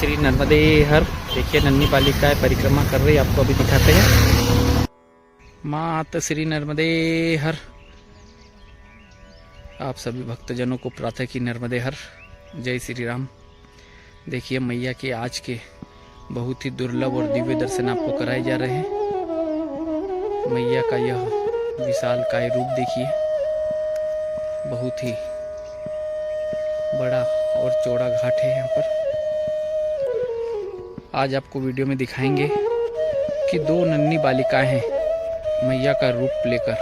श्री नर्मदे हर। देखिए नन्ही बालिकाएं परिक्रमा कर रही, आपको अभी दिखाते हैं। मात श्री नर्मदे हर। आप सभी भक्तजनों को प्रार्थना की नर्मदे हर। जय श्री राम। देखिए मैया के आज के बहुत ही दुर्लभ और दिव्य दर्शन आपको कराए जा रहे हैं। मैया का यह विशालकाय रूप देखिए, बहुत ही बड़ा और चौड़ा घाट है यहाँ पर। आज आपको वीडियो में दिखाएंगे कि दो नन्ही बालिकाएं हैं मैया का रूप लेकर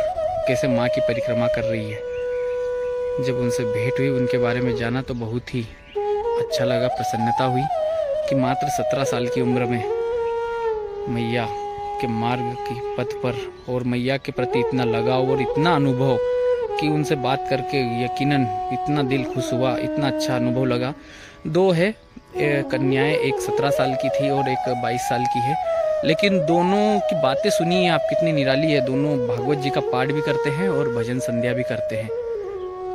कैसे माँ की परिक्रमा कर रही है। जब उनसे भेंट हुई, उनके बारे में जाना तो बहुत ही अच्छा लगा, प्रसन्नता हुई कि मात्र 17 साल की उम्र में मैया के मार्ग की पथ पर और मैया के प्रति इतना लगाव और इतना अनुभव कि उनसे बात करके यकीनन इतना दिल खुश हुआ, इतना अच्छा अनुभव लगा। दो है कन्याएं, एक 17 साल की थी और एक 22 साल की है, लेकिन दोनों की बातें सुनिए आप, कितनी निराली है। दोनों भागवत जी का पाठ भी करते हैं और भजन संध्या भी करते हैं,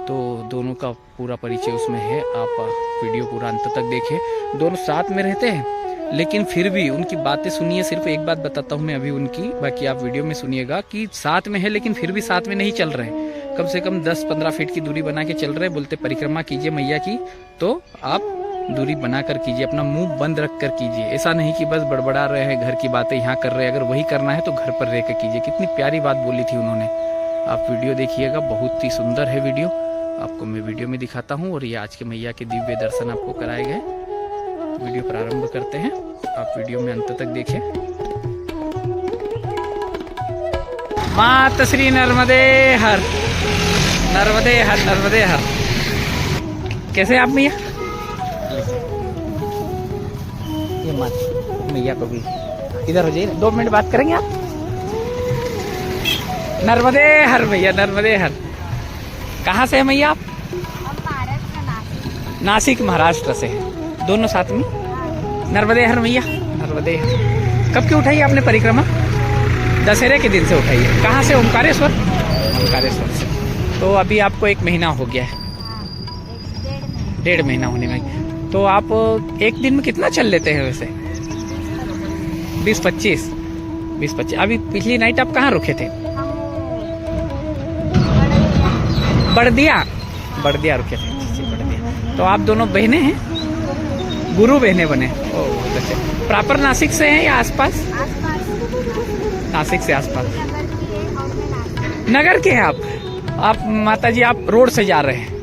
तो दोनों का पूरा परिचय उसमें है। आप वीडियो पूरा अंत तक देखें। दोनों साथ में रहते हैं, लेकिन फिर भी उनकी बातें सुनिए। सिर्फ एक बात बताता हूँ मैं अभी उनकी, बाकी आप वीडियो में सुनिएगा कि साथ में है लेकिन फिर भी साथ में नहीं चल रहे हैं। कम से कम 10-15 फीट की दूरी बना के चल रहे। बोलते परिक्रमा कीजिए मैया की तो आप दूरी बना कर कीजिए, अपना मुंह बंद रख कर कीजिए। ऐसा नहीं कि बस बड़बड़ा रहे हैं, घर की बातें यहाँ कर रहे हैं। अगर वही करना है तो घर पर रह कर कीजिए। कितनी प्यारी बात बोली थी उन्होंने। आप वीडियो देखिएगा, बहुत ही सुंदर है वीडियो। आपको मैं वीडियो में दिखाता हूँ और ये आज के मैया के दिव्य दर्शन आपको कराए गए। वीडियो प्रारंभ करते हैं, आप वीडियो में अंत तक देखें। मात श्री नर्मदे हर। नर्मदे हर, नर्मदे हर। कैसे आप मैया? ये मत मैया को भी इधर हो जाइए, 2 मिनट बात करेंगे आप। नर्मदे हर मैया, नर्मदे हर। कहाँ से है मैया आप? नासिक महाराष्ट्र से है। दोनों साथ में नर्मदे हर मैया, नर्मदे हर। कब की उठाई आपने परिक्रमा? दशहरे के दिन से उठाई है। कहाँ से? ओमकारेश्वर। ओमकारेश्वर से। तो अभी आपको 1 महीना हो गया है। 1.5 महीना होने में। तो आप एक दिन में कितना चल लेते हैं वैसे? 20-25। अभी पिछली नाइट आप कहाँ रुके थे? बड़दिया रुके थे। बड़दिया। तो आप दोनों बहनें हैं? गुरु बहनें बने। ओ बहुत अच्छे। प्रॉपर नासिक से हैं या आसपास? नासिक से आसपास। नगर के हैं आप माता जी, आप रोड से जा रहे हैं।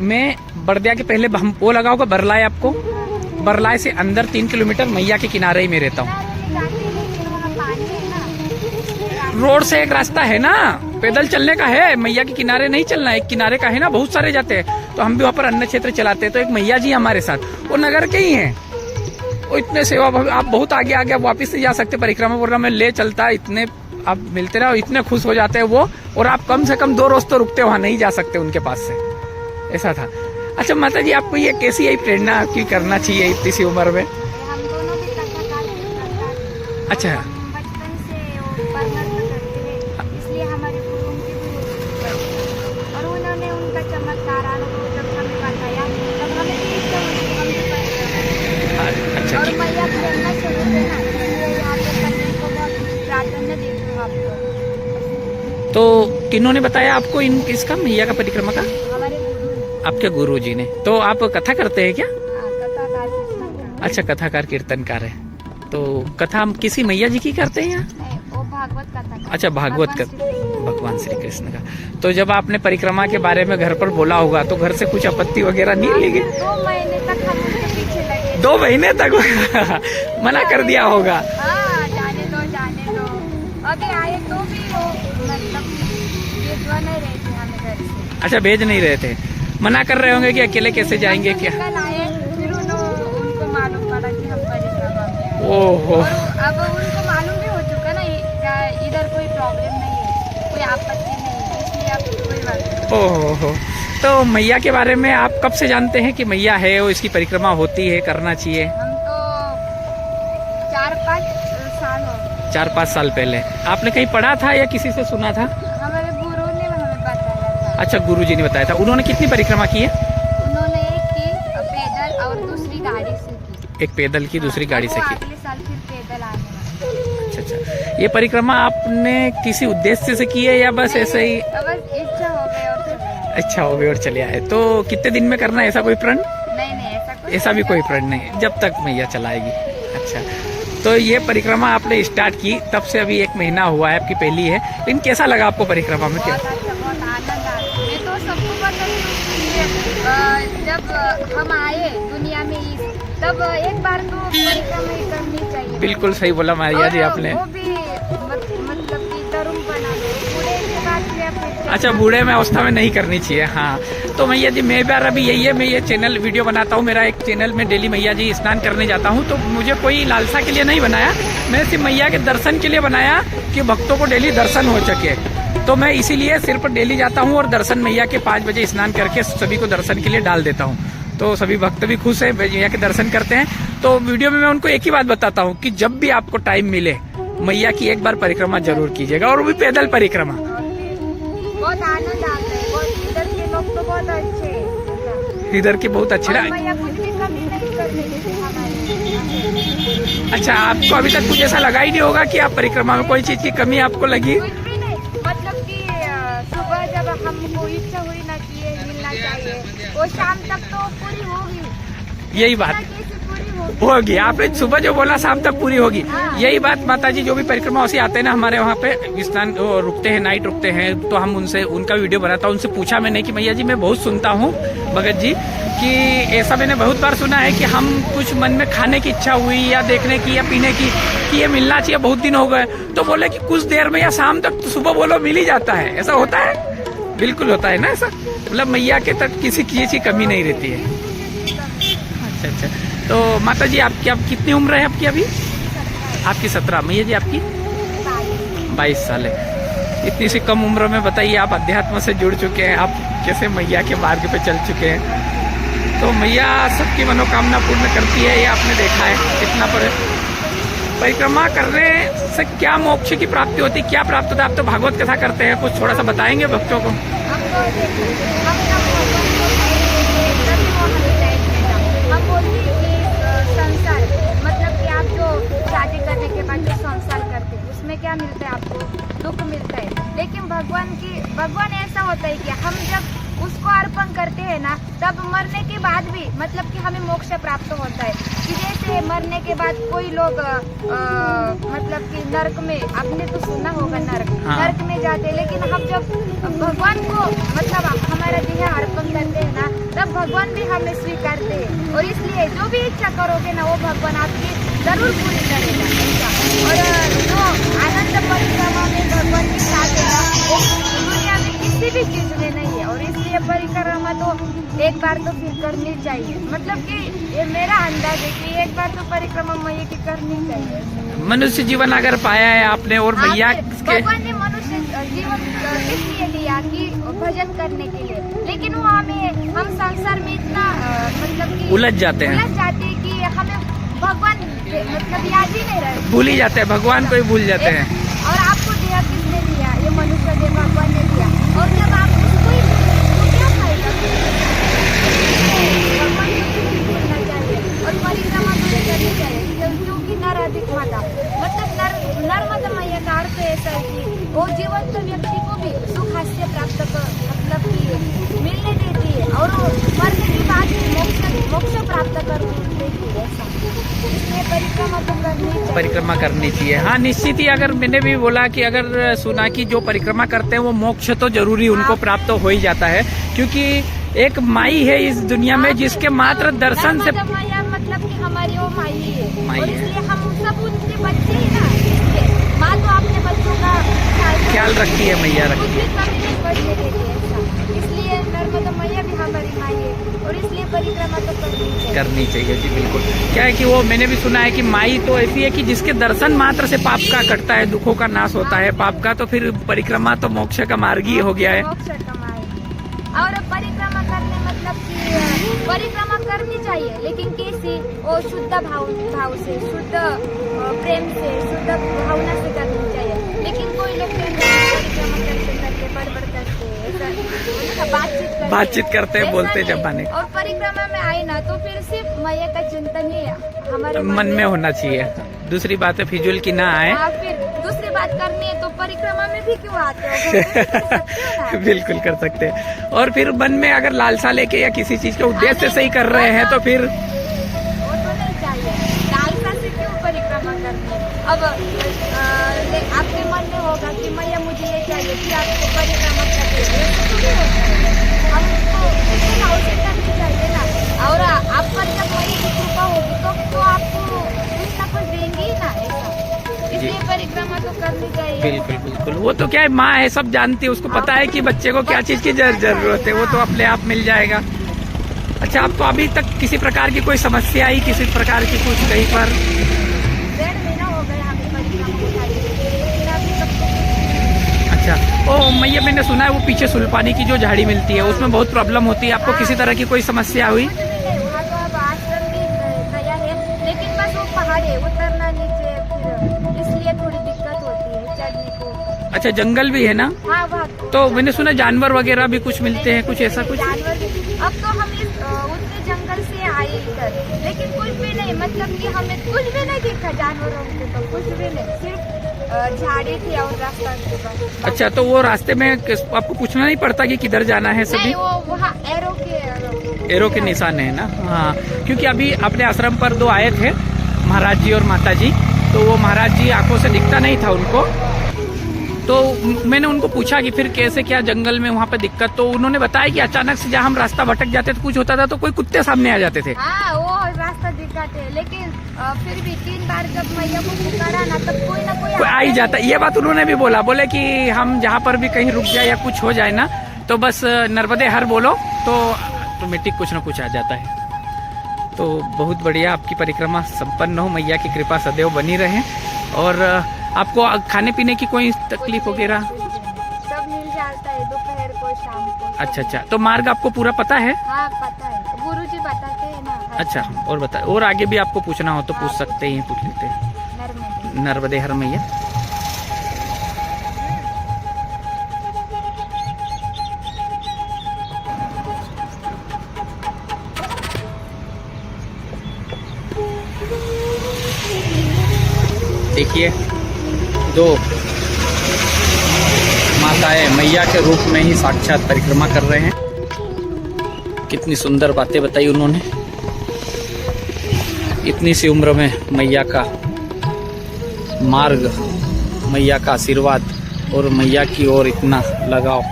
मैं बड़दिया के पहले हम वो लगा होगा बरलाय आपको। बरलाय से अंदर 3 किलोमीटर मैया के किनारे ही में रहता हूँ। रोड से एक रास्ता है ना, पैदल चलने का है, मैया के किनारे नहीं चलना है। एक किनारे का है ना, बहुत सारे जाते हैं। तो हम भी वहाँ पर अन्न क्षेत्र चलाते हैं। तो एक मैया जी हमारे साथ, वो नगर के ही हैं। वो इतने सेवा, आप बहुत आगे आगे आप वापिस नहीं जा सकते। परिक्रमा में ले चलता है, इतने आप मिलते रहो, इतने खुश हो जाते हैं वो। और आप कम से कम 2 रोज तो रुकते, वहाँ नहीं जा सकते उनके पास से। ऐसा था। अच्छा माता जी, आपको ये कैसी यही प्रेरणा की करना चाहिए इतनी सी उम्र में? हम दोनों भी कथाकार। अच्छा। बचपन से वो परमात्मा करते हैं, इसलिए हमारे गुरु उनके भी और उन्होंने उनका चमत्कार अनुभव जब हमें बताया तब हमें भी इच्छा हुई हम भी अच्छा। और मैया प्रेरणा शुरू थे ना, इसलिए यहाँ पे करने को बहुत प्रार्थना देती हूँ आपको। तो किन्होंने बताया आपको इसका मैया का परिक्रमा का? हमारे आपके गुरु जी ने। तो आप कथा करते हैं क्या? कथाकार कीर्तनकार। अच्छा, कथाकार कीर्तनकार है। तो कथा हम किसी मैया जी की करते हैं यहाँ? वो भागवत कथा। अच्छा, भागवत का, भगवान श्री कृष्ण का। तो जब आपने परिक्रमा के बारे में घर पर बोला होगा तो घर से कुछ आपत्ति वगैरह नहीं लगी? 2 महीने तक हम उनके पीछे लगे। 2 महीने तक मना कर दिया होगा? हाँ, जाने दो। अभी आए तो भी वो मतलब भेजवा नहीं रहे थे हमें घर से। अच्छा, भेज नहीं रहे थे, मना कर रहे होंगे कि अकेले कैसे जाएंगे क्या? कल आए, फिर उनको मालूम पड़ा कि हम परिक्रमा में आए। ओहो। अब उनको मालूम भी हो चुका ना, इधर कोई प्रॉब्लम नहीं है, कोई आपत्ति नहीं है, इसलिए अब कोई बात नहीं। ओहो। तो मैया के बारे में आप कब से जानते हैं कि मैया है, वो इसकी परिक्रमा होती है, करना चाहिए? हम तो 4-5 साल हो गए। 4-5 साल पहले आपने कहीं पढ़ा था या किसी से सुना था? हमारे गुरु ने हमें बताया था। अच्छा, गुरुजी ने बताया था। उन्होंने कितनी परिक्रमा की है? उन्होंने एक की पैदल और दूसरी गाड़ी गाड़ी से की। एक पैदल की, दूसरी गाड़ी से की। अगले साल फिर पैदल आने वाले। अच्छा अच्छा। ये परिक्रमा आपने किसी उद्देश्य से की है या बस ऐसे ही? बस इच्छा हो गई और फिर गए। अच्छा हो गई और चले आए। तो कितने दिन में करना है, ऐसा कोई प्रण? नहीं ऐसा भी कोई प्रण नहीं, जब तक मैया चलाएगी। अच्छा, तो ये परिक्रमा आपने स्टार्ट की तब से अभी 1 महीना हुआ है, आपकी पहली है, लेकिन कैसा लगा आपको परिक्रमा में? बहुत अच्छा, बहुत आनंद आया। मैं तो सबको बताती हूँ जब हम आए दुनिया में तब एक बार तो परिक्रमा ही करनी चाहिए। बिल्कुल सही बोला मैया जी आपने। वो भी मतलब कि तरुण बना लो, बूढ़े के बाद में अच्छा, बूढ़े में अवस्था में नहीं करनी चाहिए। हाँ, तो मैया जी मेरे बार अभी यही है, मैं ये चैनल वीडियो बनाता हूँ, मेरा एक चैनल में डेली मैया जी स्नान करने जाता हूँ, तो मुझे कोई लालसा के लिए नहीं बनाया, मैंने सिर्फ मैया के दर्शन के लिए बनाया कि भक्तों को डेली दर्शन हो सके। तो मैं इसीलिए सिर्फ डेली जाता हूँ और दर्शन मैया के 5 बजे स्नान करके सभी को दर्शन के लिए डाल देता हूँ। तो सभी भक्त भी खुश है, मैया के दर्शन करते हैं। तो वीडियो में मैं उनको एक ही बात बताता हूँ कि जब भी आपको टाइम मिले मैया की एक बार परिक्रमा जरूर कीजिएगा, और वो भी पैदल परिक्रमा। बहुत आनंद आता है। इधर के लोग तो बहुत अच्छे हैं, इधर के बहुत अच्छे। मैया कुछ भी कमी नहीं करने देती हमारी। अच्छा, आपको अभी तक कुछ ऐसा लगा ही नहीं होगा कि आप परिक्रमा में कोई चीज की कमी आपको लगी? कुछ भी नहीं, मतलब कि सुबह जब हमको इच्छा हुई ना कि ये मिलना चाहिए, वो शाम तक तो पूरी होगी। यही बात होगी, आपने सुबह जो बोला शाम तक पूरी होगी। यही बात माता जी जो भी परिक्रमा से आते हैं ना हमारे वहाँ पे स्नान रुकते हैं, नाइट रुकते हैं, तो हम उनसे उनका वीडियो बनाता हूँ। उनसे पूछा मैंने कि मैया जी मैं बहुत सुनता हूँ भगत जी कि ऐसा मैंने बहुत बार सुना है कि हम कुछ मन में खाने की इच्छा हुई या देखने की या पीने की कि ये मिलना चाहिए, बहुत दिन हो गए, तो बोले कि कुछ देर में या शाम तक, तो सुबह बोलो मिल ही जाता है। ऐसा होता है? बिल्कुल होता है ना ऐसा, मतलब मैया के तक किसी चीज की कमी नहीं रहती है। अच्छा अच्छा। तो माता जी आपकी अब कितनी उम्र है आपकी अभी? आपकी 17। मैया जी आपकी 22 साल है। इतनी सी कम उम्र में बताइए आप अध्यात्म से जुड़ चुके हैं, आप कैसे मैया के मार्ग पे चल चुके हैं। तो मैया सबकी मनोकामना पूर्ण करती है, ये आपने देखा है कितना पर। परिक्रमा करने से क्या मोक्ष की प्राप्ति होती, क्या प्राप्त होता है? आप तो भागवत कथा करते हैं, कुछ थोड़ा सा बताएंगे भक्तों को? हम बोलते हैं कि संसार मतलब कि आप जो शादी करने के बाद जो संसार करते हैं उसमें क्या मिलता है? आपको दुख मिलता है। लेकिन भगवान ऐसा होता है कि हम जब उसको अर्पण करते हैं ना, तब मरने के बाद भी मतलब कि हमें मोक्ष प्राप्त होता है। कि जैसे मरने के बाद कोई लोग मतलब कि नरक में, आपने तो सुना होगा नरक, नरक में जाते, लेकिन हम जब भगवान को मतलब हमारा देह अर्पण करते हैं ना, तब भगवान भी हमें स्वीकारते हैं। और इसलिए जो भी इच्छा करोगे ना वो भगवान आपकी जरूर पूरी करेगा। और जो आनंद परिक्रमा में भगवान के साथ है ना, वो दुनिया में किसी भी चीज में नहीं है। और इसलिए परिक्रमा तो एक बार तो फिर करनी चाहिए। मतलब कि ये मेरा अंदाज है कि एक बार तो परिक्रमा मैया की करनी चाहिए। मनुष्य जीवन अगर पाया है आपने और मैया के, भगवान ने मनुष्य जीवन इसलिए दिया कि भजन करने के लिए, लेकिन वो हम संसार में इतना मतलब कि उलझ जाते हैं कि हमें भगवान मतलब याद ही नहीं रहे, भूल ही जाते हैं, भगवान को ही भूल जाते हैं। और आपको देह किसने दिया? ये मनुष्य देह भगवान ने दिया। और जब आप उसको ही तो क्या फायदा? भगवान को नहीं भूलना चाहिए और परिक्रमा तो करनी चाहिए, क्योंकि नर अधिक माता मतलब नर्मदा मैया का अर्थ ऐसा है कि वो जीवंत व्यक्ति को भी सुख हास्य प्राप्त मतलब कि मिलने देती है, और मरने के बाद मोक्ष प्राप्त कर देती है। इसलिए परिक्रमा करनी चाहिए। हाँ निश्चित ही। अगर मैंने भी बोला कि अगर सुना कि जो परिक्रमा करते हैं वो मोक्ष तो जरूरी उनको प्राप्त हो ही जाता है, क्योंकि एक माई है इस दुनिया में जिसके मात्र दर्शन से मतलब कि हमारी वो माई है, और इसलिए हम सब उनके बच्चे ही ना, माँ तो अपने बच्चों का ख्याल रखती है, मैया रखती है। इसलिए नर्मदा मैया भी हमारी माई है, और इसलिए परिक्रमा तो करनी चाहिए जी। बिल्कुल। क्या है कि वो मैंने भी सुना है कि माई तो ऐसी है कि जिसके दर्शन मात्र से पाप का कटता है, दुखों का नाश होता है पाप का, तो फिर परिक्रमा तो मोक्ष का मार्ग ही हो गया है। और परिक्रमा करने मतलब कि परिक्रमा करनी चाहिए, लेकिन कैसे? वो शुद्ध भाव से, शुद्ध प्रेम से, शुद्ध भावना से करनी चाहिए। लेकिन कोई लोग परिक्रमा करते करते, बड़बड़ करते, ऐसा बातचीत करते ऐसा बोलते नहीं। जब आने और परिक्रमा में आए ना तो फिर सिर्फ मैया का चिंतन ही हमारे मन में होना चाहिए। दूसरी बात है फिजूल की ना आए। हाँ, फिर दूसरी बात करनी है तो परिक्रमा में भी क्यों आते हो, घर में भी कर सकते हो ना। बिल्कुल कर सकते हैं। और फिर मन में अगर लालसा लेके या किसी चीज के उद्देश्य से ही कर रहे हैं तो फिर वो तो नहीं चाहिए। लालसा से क्यों परिक्रमा करनी है। अब आपके मन में होगा कि मैया मुझे ये चाहिए कि आपको परिक्रमा करनी है, तो भी होता है। हमको उसे करनी चाहिए ना। और आप पर जब वही कृपा होगी तो आपको कुछ ना कुछ देंगे ही ना, ऐसा। इसलिए परिक्रमा तो करनी चाहिए। बिल्कुल बिल्कुल। वो तो क्या है, माँ है, सब जानती है, उसको पता है कि बच्चे को क्या चीज की जरूरत है, वो तो अपने आप मिल जाएगा। अच्छा, आपको अभी तक किसी प्रकार की कोई समस्या आई, किसी प्रकार की कुछ कहीं पर? 1.5 महीना हो गया हमें परिक्रमा को जाने के, लेकिन अभी तक तो अच्छा, ओ मैया, मैंने सुना है वो पीछे सुल्पानी की जो झाड़ी मिलती है उसमें बहुत प्रॉब्लम होती है। आपको किसी तरह की कोई समस्या हुई? कुछ भी नहीं। वहाँ तो अब आश्रम भी गया है, लेकिन बस वो पहाड़ है, उतरना नीचे, फिर इसलिए थोड़ी दिक्कत होती है चढ़ने को। अच्छा, जंगल भी है ना? हाँ, वहाँ तो मैंने सुना जानवर वगैरह भी कुछ मिलते हैं, कुछ ऐसा कुछ? जानवर भी। अब तो हम इस उतने जंगल से आए इधर, लेकिन कुछ भी नहीं, मतलब कि हमें कुछ भी नहीं दिखा जानवरों के, तो कुछ भी नहीं, सिर्फ झाड़ी थी और रास्ता के पास। अच्छा, तो वो रास्ते में आपको पूछना नहीं पड़ता कि किधर जाना है? सभी नहीं, वो वहाँ एरो के निशान है ना? हाँ, क्योंकि अभी अपने आश्रम पर 2 आए थे, महाराज जी और माता जी। तो वो महाराज जी आंखों से दिखता नहीं था उनको, तो मैंने उनको पूछा कि फिर कैसे क्या जंगल में वहाँ पे दिक्कत, तो उन्होंने बताया कि अचानक से जहाँ हम रास्ता भटक जाते तो कुछ होता था तो कोई कुत्ते सामने आ जाते थे। हाँ, वो रास्ता दिखाते, लेकिन फिर भी 3 बार जब मैया को पुकारा ना, तब कोई ना कोई आ ही जाता। ये बात उन्होंने भी बोला, बोले कि हम जहाँ पर भी कहीं रुक जाए या कुछ हो जाए ना, तो बस नर्मदे हर बोलो तो ऑटोमेटिक कुछ ना कुछ आ जाता है। तो बहुत बढ़िया, आपकी परिक्रमा संपन्न हो, मैया की कृपा सदैव बनी रहे। और आपको खाने पीने की कोई तकलीफ वगैरह? सब मिल जाता है, दोपहर को, शाम को। अच्छा अच्छा, तो मार्ग आपको पूरा पता है? हाँ, पता है, गुरुजी बताते हैं ना। अच्छा, और बता, और आगे भी आपको पूछना हो तो पूछ सकते हैं, पूछ लेते हैं। नर्मदे। नर्मदे हर मैया। देखिए, 2 माताएं मैया के रूप में ही साक्षात परिक्रमा कर रहे हैं। कितनी सुंदर बातें बताई उन्होंने। इतनी सी उम्र में मैया का मार्ग, मैया का आशीर्वाद और मैया की ओर इतना लगाव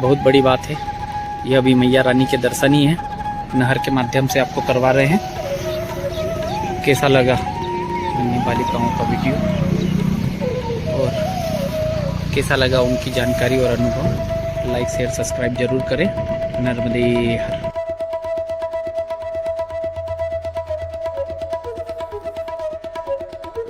बहुत बड़ी बात है। यह भी मैया रानी के दर्शन ही है, नहर के माध्यम से आपको करवा रहे हैं। कैसा लगा नन्ही बालिकाओं का वीडियो, और कैसा लगा उनकी जानकारी और अनुभव? लाइक शेयर सब्सक्राइब जरूर करें। नर्मदे हर।